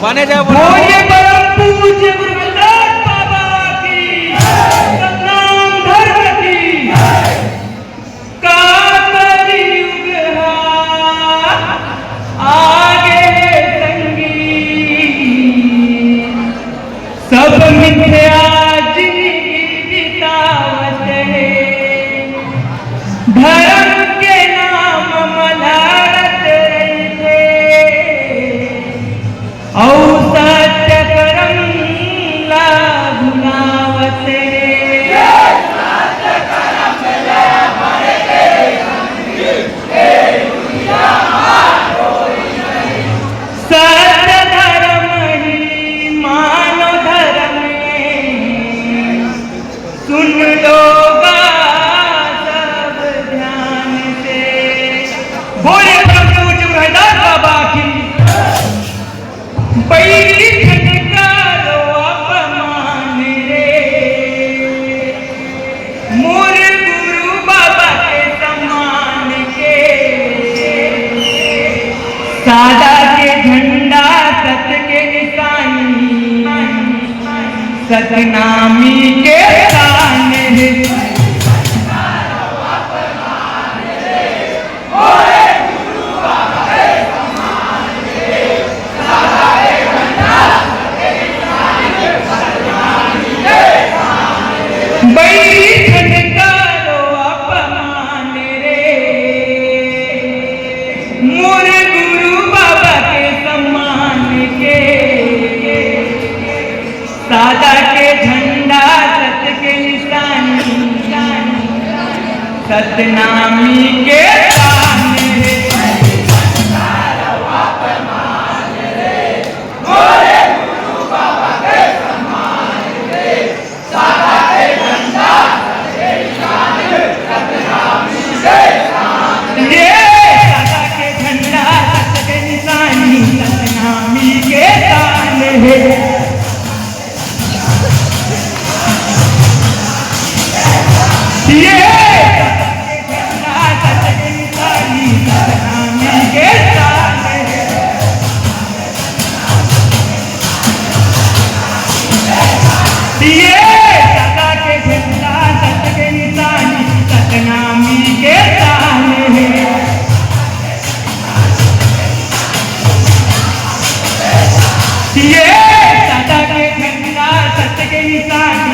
बने जाओ बोलिए परम पूज्य गुरु गुरुदास बाबा की सतनाम धर्म की काकली युग आगे संगी सब मिथ्या जिंदगी बितावत है धर्म के नाम मलारत रहते और सत्य करम ला भुलावत सत्य धर्म ही मानव धर्म सुन लोगा सब ध्यान से बोले परम पूज्य गुरुदास बाबा की बैठन करो अपमान रे मोर गुरु बाबा के सम्मान के सादा के झंडा सत के निशानी सतनामी के शान है बैठन करो अपमान रे मोर गुरु बाबा के सम्मान के सादा के झंडा सत के निशानी सतनामी के शान है ये सादा के झंडा सत के निशानी सतनामी के शान है ये सादा के झंडा सत के निशानी सतनामी के शान है ये सादा के झंडा सत के निशानी सतनामी के शान है ये सादा के झंडा सत के निशानी